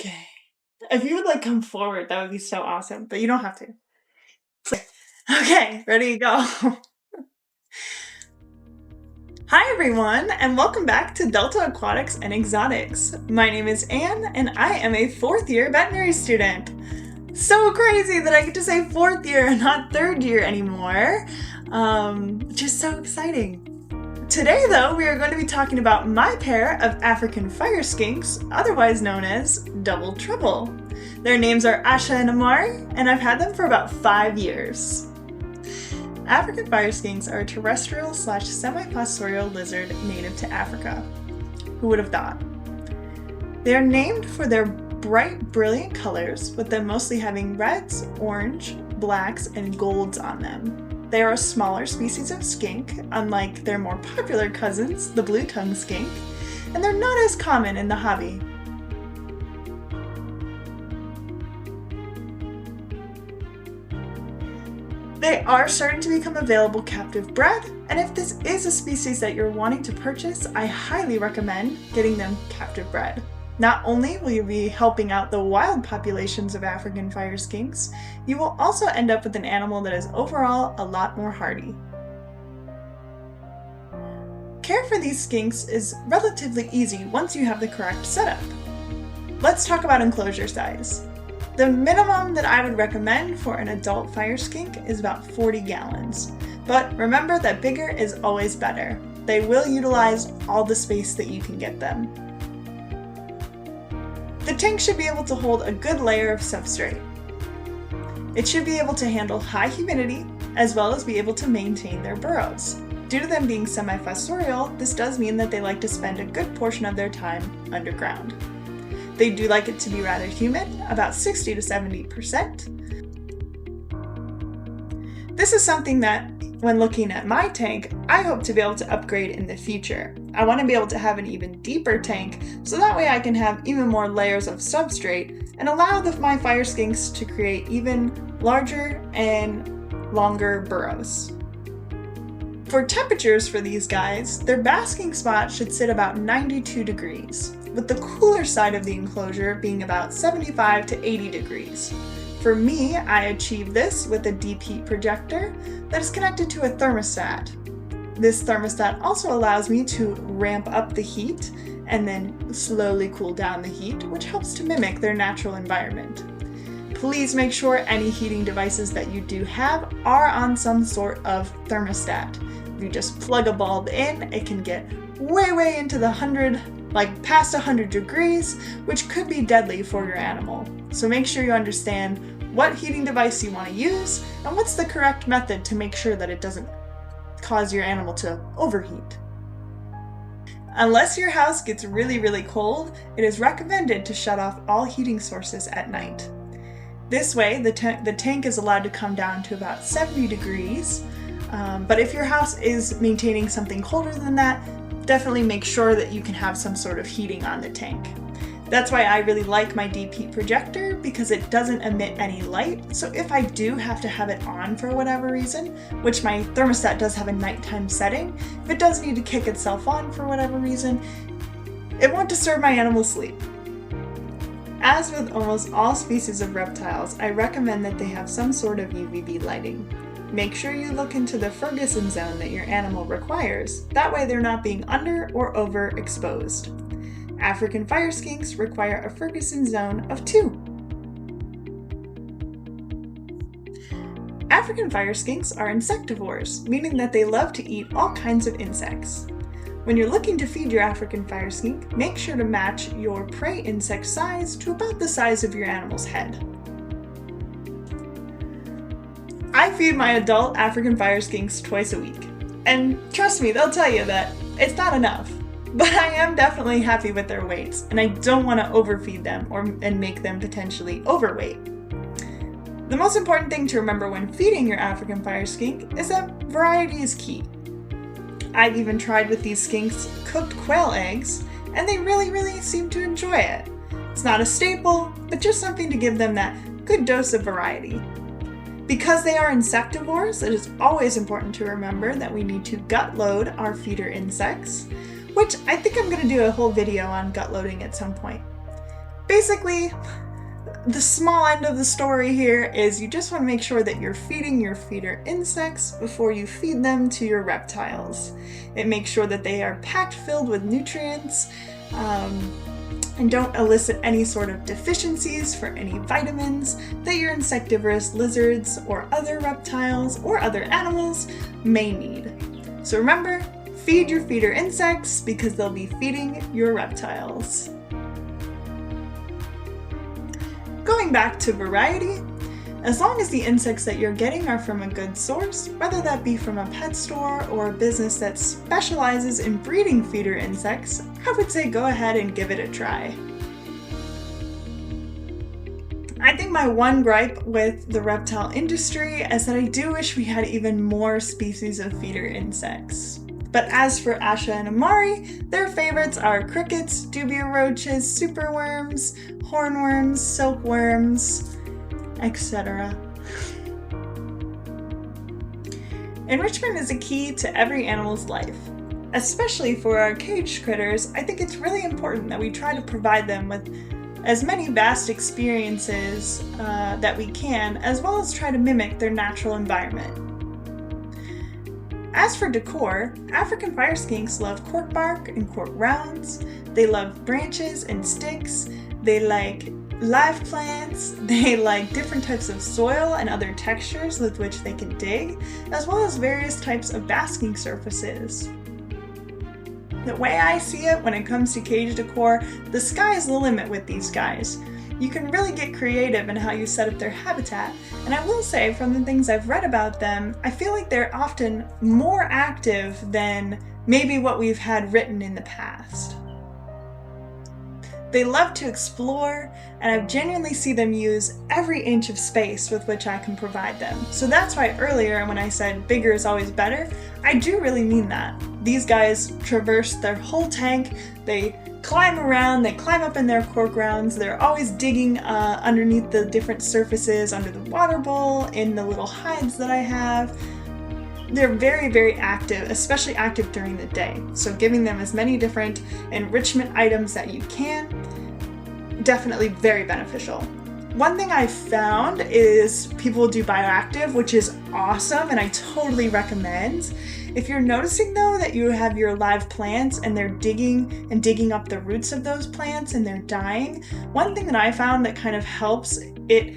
Okay. If you would like come forward, that would be so awesome, but you don't have to. Okay, ready to go. Hi everyone, and welcome back to Delta Aquatics and Exotics. My name is Anne, and I am a 4th year veterinary student. So crazy that I get to say 4th year and not 3rd year anymore. Just so exciting. Today though, we are going to be talking about my pair of African fire skinks, otherwise known as Double Trouble. Their names are Asha and Amari, and I've had them for about 5 years. African fire skinks are a terrestrial / semi-fossorial lizard native to Africa. Who would have thought? They are named for their bright, brilliant colors, with them mostly having reds, orange, blacks, and golds on them. They are a smaller species of skink, unlike their more popular cousins, the blue-tongued skink, and they're not as common in the hobby. They are starting to become available captive bred, and if this is a species that you're wanting to purchase, I highly recommend getting them captive bred. Not only will you be helping out the wild populations of African fire skinks, you will also end up with an animal that is overall a lot more hardy. Care for these skinks is relatively easy once you have the correct setup. Let's talk about enclosure size. The minimum that I would recommend for an adult fire skink is about 40 gallons. But remember that bigger is always better. They will utilize all the space that you can get them. The tank should be able to hold a good layer of substrate. It should be able to handle high humidity, as well as be able to maintain their burrows. Due to them being semi-fossorial, this does mean that they like to spend a good portion of their time underground. They do like it to be rather humid, about 60 to 70%. This is something that, when looking at my tank, I hope to be able to upgrade in the future. I want to be able to have an even deeper tank, so that way I can have even more layers of substrate and allow my fire skinks to create even larger and longer burrows. For temperatures for these guys, their basking spot should sit about 92 degrees, with the cooler side of the enclosure being about 75 to 80 degrees. For me, I achieve this with a deep heat projector that is connected to a thermostat. This thermostat also allows me to ramp up the heat and then slowly cool down the heat, which helps to mimic their natural environment. Please make sure any heating devices that you do have are on some sort of thermostat. If you just plug a bulb in, it can get way into the 100, like past 100 degrees, which could be deadly for your animal. So make sure you understand what heating device you want to use and what's the correct method to make sure that it doesn't cause your animal to overheat. Unless your house gets really cold, it is recommended to shut off all heating sources at night. This way, the tank is allowed to come down to about 70 degrees, but if your house is maintaining something colder than that, definitely make sure that you can have some sort of heating on the tank. That's why I really like my deep heat projector, because it doesn't emit any light, so if I do have to have it on for whatever reason, which my thermostat does have a nighttime setting, if it does need to kick itself on for whatever reason, it won't disturb my animal's sleep. As with almost all species of reptiles, I recommend that they have some sort of UVB lighting. Make sure you look into the Ferguson zone that your animal requires, that way they're not being under or overexposed. African fire skinks require a Ferguson zone of 2. African fire skinks are insectivores, meaning that they love to eat all kinds of insects. When you're looking to feed your African fire skink, make sure to match your prey insect size to about the size of your animal's head. I feed my adult African fire skinks twice a week, and trust me, they'll tell you that it's not enough. But I am definitely happy with their weights, and I don't want to overfeed them and make them potentially overweight. The most important thing to remember when feeding your African fire skink is that variety is key. I've even tried with these skinks cooked quail eggs, and they really seem to enjoy it. It's not a staple, but just something to give them that good dose of variety. Because they are insectivores, it is always important to remember that we need to gut load our feeder insects, which I think I'm going to do a whole video on gut loading at some point. Basically, the small end of the story here is you just want to make sure that you're feeding your feeder insects before you feed them to your reptiles. It makes sure that they are packed filled with nutrients, and don't elicit any sort of deficiencies for any vitamins that your insectivorous lizards or other reptiles or other animals may need. So remember, feed your feeder insects because they'll be feeding your reptiles. Going back to variety, as long as the insects that you're getting are from a good source, whether that be from a pet store or a business that specializes in breeding feeder insects, I would say go ahead and give it a try. I think my one gripe with the reptile industry is that I do wish we had even more species of feeder insects. But as for Asha and Amari, their favorites are crickets, dubia roaches, superworms, hornworms, silkworms, etc. Enrichment is a key to every animal's life. Especially for our caged critters, I think it's really important that we try to provide them with as many vast experiences that we can, as well as try to mimic their natural environment. As for decor, African fire skinks love cork bark and cork rounds. They love branches and sticks. They like live plants. They like different types of soil and other textures with which they can dig, as well as various types of basking surfaces. The way I see it when it comes to cage decor, the sky is the limit with these guys. You can really get creative in how you set up their habitat, and I will say from the things I've read about them, I feel like they're often more active than maybe what we've had written in the past. They love to explore, and I genuinely see them use every inch of space with which I can provide them. So that's why earlier when I said bigger is always better, I do really mean that. These guys traverse their whole tank, they climb around, they climb up in their cork rounds, they're always digging underneath the different surfaces, under the water bowl, in the little hides that I have. They're very, very active, especially active during the day. So giving them as many different enrichment items that you can, definitely very beneficial. One thing I've found is people do bioactive, which is awesome and I totally recommend. If you're noticing though that you have your live plants and they're digging up the roots of those plants and they're dying, one thing that I found that kind of helps, it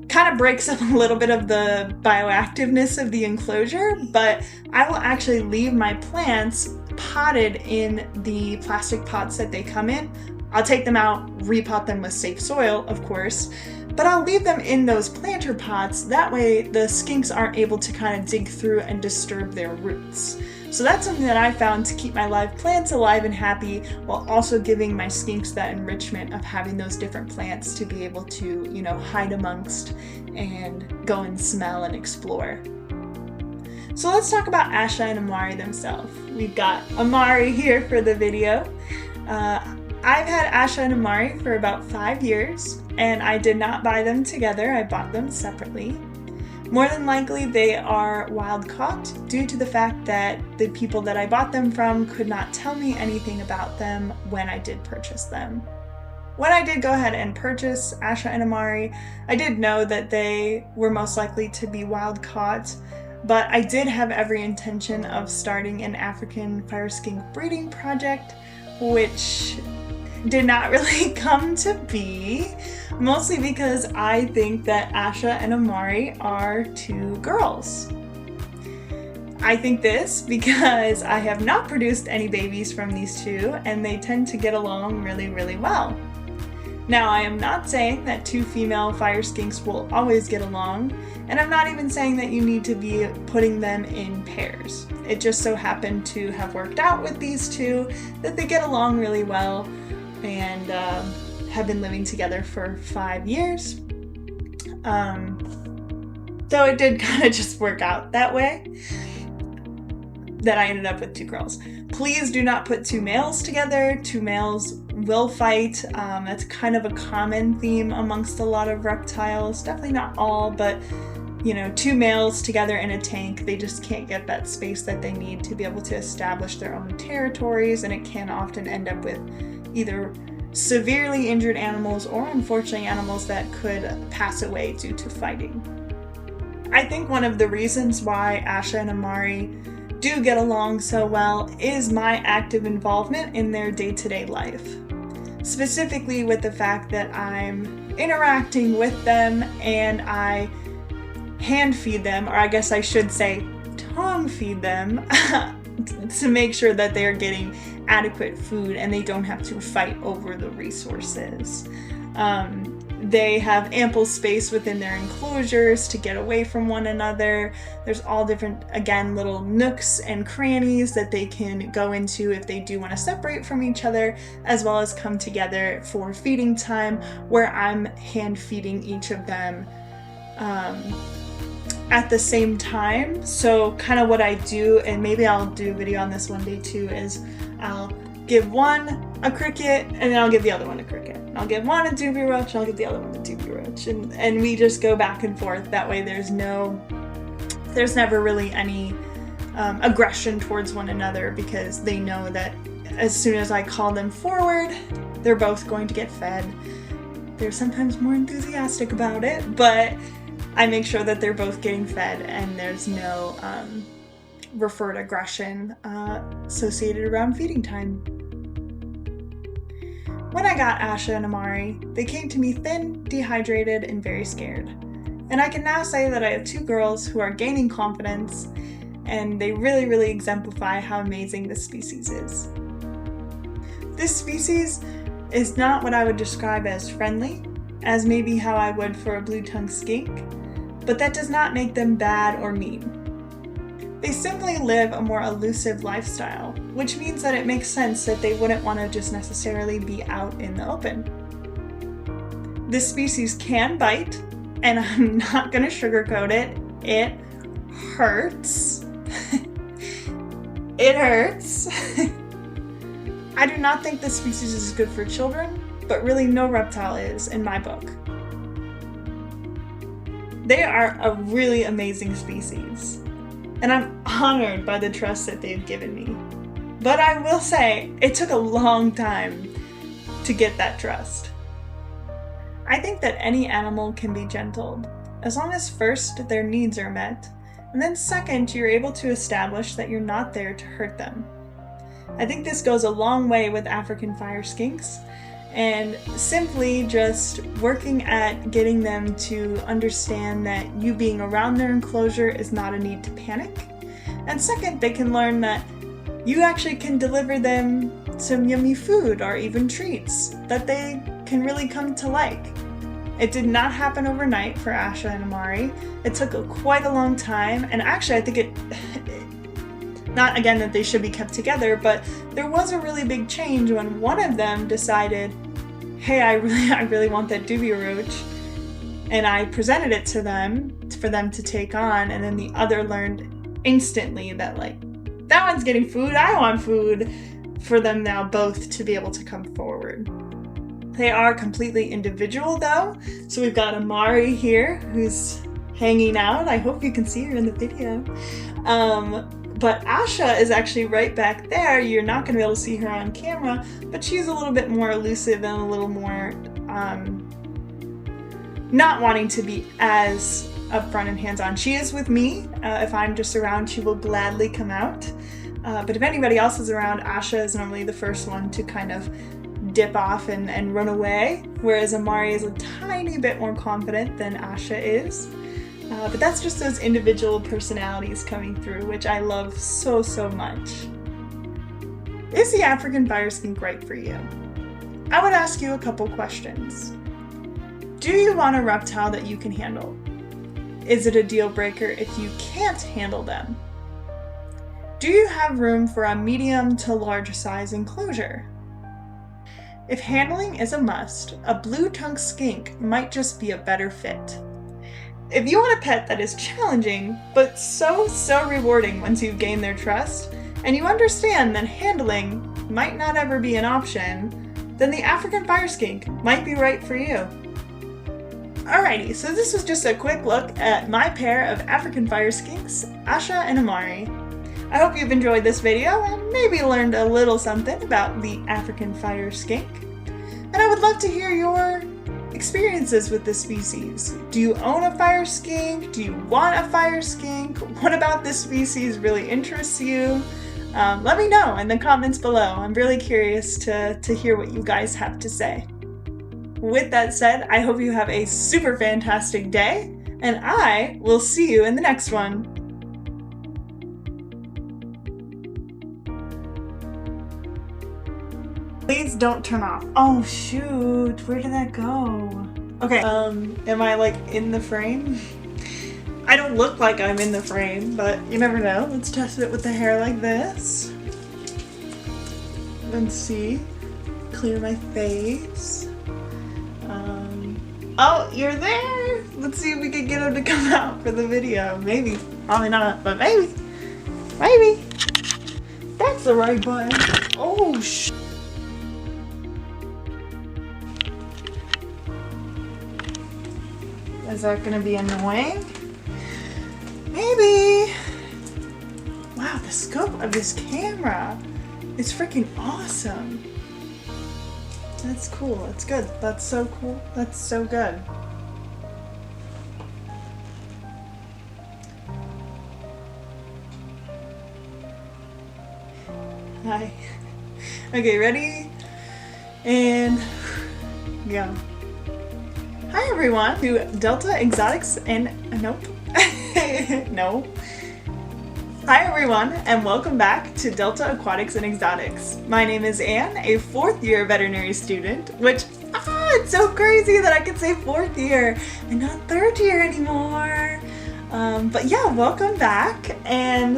kind of breaks up a little bit of the bioactiveness of the enclosure, but I will actually leave my plants potted in the plastic pots that they come in. I'll take them out, repot them with safe soil, of course, but I'll leave them in those planter pots. That way the skinks aren't able to kind of dig through and disturb their roots. So that's something that I found to keep my live plants alive and happy, while also giving my skinks that enrichment of having those different plants to be able to, hide amongst and go and smell and explore. So let's talk about Asha and Amari themselves. We've got Amari here for the video. I've had Asha and Amari for about 5 years, and I did not buy them together. I bought them separately. More than likely, they are wild caught due to the fact that the people that I bought them from could not tell me anything about them when I did purchase them. When I did go ahead and purchase Asha and Amari, I did know that they were most likely to be wild caught, but I did have every intention of starting an African fire skink breeding project, which did not really come to be, mostly because I think that Asha and Amari are two girls. I think this because I have not produced any babies from these two, and they tend to get along really, really well. Now, I am not saying that two female fire skinks will always get along, and I'm not even saying that you need to be putting them in pairs. It just so happened to have worked out with these two that they get along really well and have been living together for 5 years. So it did kind of just work out that way, that I ended up with two girls. Please do not put two males together. Two males will fight. That's kind of a common theme amongst a lot of reptiles. Definitely not all, but two males together in a tank, they just can't get that space that they need to be able to establish their own territories, and it can often end up with either severely injured animals or unfortunately animals that could pass away due to fighting. I think one of the reasons why Asha and Amari do get along so well is my active involvement in their day-to-day life. Specifically with the fact that I'm interacting with them and I hand feed them, or I guess I should say tongue feed them to make sure that they're getting adequate food and they don't have to fight over the resources. They have ample space within their enclosures to get away from one another. There's all different, again, little nooks and crannies that they can go into if they do want to separate from each other, as well as come together for feeding time, where I'm hand feeding each of them at the same time. So kind of what I do, and maybe I'll do a video on this one day too, is I'll give one a cricket and then I'll give the other one a cricket. And I'll give one a doobie roach and I'll give the other one a doobie roach. And we just go back and forth. That way there's never really any aggression towards one another, because they know that as soon as I call them forward, they're both going to get fed. They're sometimes more enthusiastic about it, but I make sure that they're both getting fed and there's no referred aggression associated around feeding time. When I got Asha and Amari, they came to me thin, dehydrated, and very scared. And I can now say that I have two girls who are gaining confidence, and they really exemplify how amazing this species is. This species is not what I would describe as friendly, as maybe how I would for a blue-tongued skink, but that does not make them bad or mean. They simply live a more elusive lifestyle, which means that it makes sense that they wouldn't want to just necessarily be out in the open. This species can bite, and I'm not going to sugarcoat it. It hurts. It hurts. I do not think this species is good for children, but really no reptile is in my book. They are a really amazing species, and I'm honored by the trust that they've given me. But I will say, it took a long time to get that trust. I think that any animal can be gentled, as long as first their needs are met, and then second, you're able to establish that you're not there to hurt them. I think this goes a long way with African fire skinks, and simply just working at getting them to understand that you being around their enclosure is not a need to panic. And second, they can learn that you actually can deliver them some yummy food or even treats that they can really come to like. It did not happen overnight for Asha and Amari. It took quite a long time, and actually I think not again that they should be kept together, but there was a really big change when one of them decided, hey, I really want that doobie roach, and I presented it to them for them to take on, and then the other learned instantly that, like, that one's getting food, I want food, for them now both to be able to come forward. They are completely individual though, so we've got Amari here who's hanging out. I hope you can see her in the video. But Asha is actually right back there. You're not going to be able to see her on camera, but she's a little bit more elusive and a little more not wanting to be as upfront and hands-on. She is with me. If I'm just around, she will gladly come out. But if anybody else is around, Asha is normally the first one to kind of dip off and run away, whereas Amari is a tiny bit more confident than Asha is. But that's just those individual personalities coming through, which I love so much. Is the African fire skink right for you? I would ask you a couple questions. Do you want a reptile that you can handle? Is it a deal breaker if you can't handle them? Do you have room for a medium to large size enclosure? If handling is a must, a blue-tongued skink might just be a better fit. If you want a pet that is challenging, but so rewarding once you've gained their trust, and you understand that handling might not ever be an option, then the African fire skink might be right for you. Alrighty, so this was just a quick look at my pair of African fire skinks, Asha and Amari. I hope you've enjoyed this video and maybe learned a little something about the African fire skink. And I would love to hear your experiences with this species. Do you own a fire skink? Do you want a fire skink? What about this species really interests you? Let me know in the comments below. I'm really curious to hear what you guys have to say. With that said, I hope you have a super fantastic day, and I will see you in the next one. Please don't turn off. Oh shoot, where did that go? Okay, am I like in the frame? I don't look like I'm in the frame, but you never know. Let's test it with the hair like this. Let's see. Clear my face. Oh, you're there! Let's see if we can get him to come out for the video. Maybe. Probably not, but maybe. Maybe. That's the right button. Oh, sh. Is that gonna be annoying? Maybe. Wow, the scope of this camera is freaking awesome. That's cool. That's good. That's so cool. That's so good. Hi. Okay, ready? And go. Hi everyone to Delta Exotics and nope. No. Hi everyone, and welcome back to Delta Aquatics and Exotics. My name is Anne, a 4th year veterinary student, which, it's so crazy that I can say 4th year and not 3rd year anymore. But yeah, welcome back, and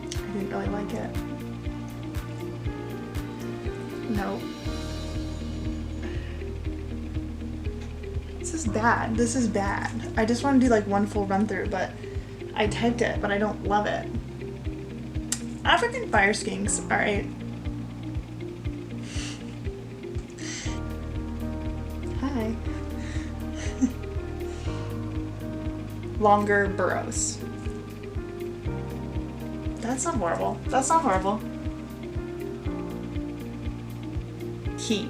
I didn't really like it. No. This is bad. This is bad. I just want to do like one full run through, but I typed it, but I don't love it. African fire skinks, alright. Hi. Longer burrows. That's not horrible. That's not horrible. Key.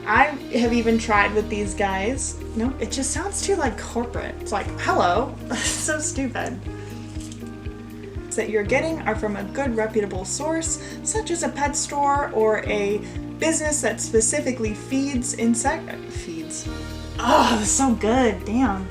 I have even tried with these guys. No, it just sounds too like corporate. It's like, hello. So stupid. That you're getting are from a good reputable source, such as a pet store or a business that specifically feeds. Oh, that's so good. Damn.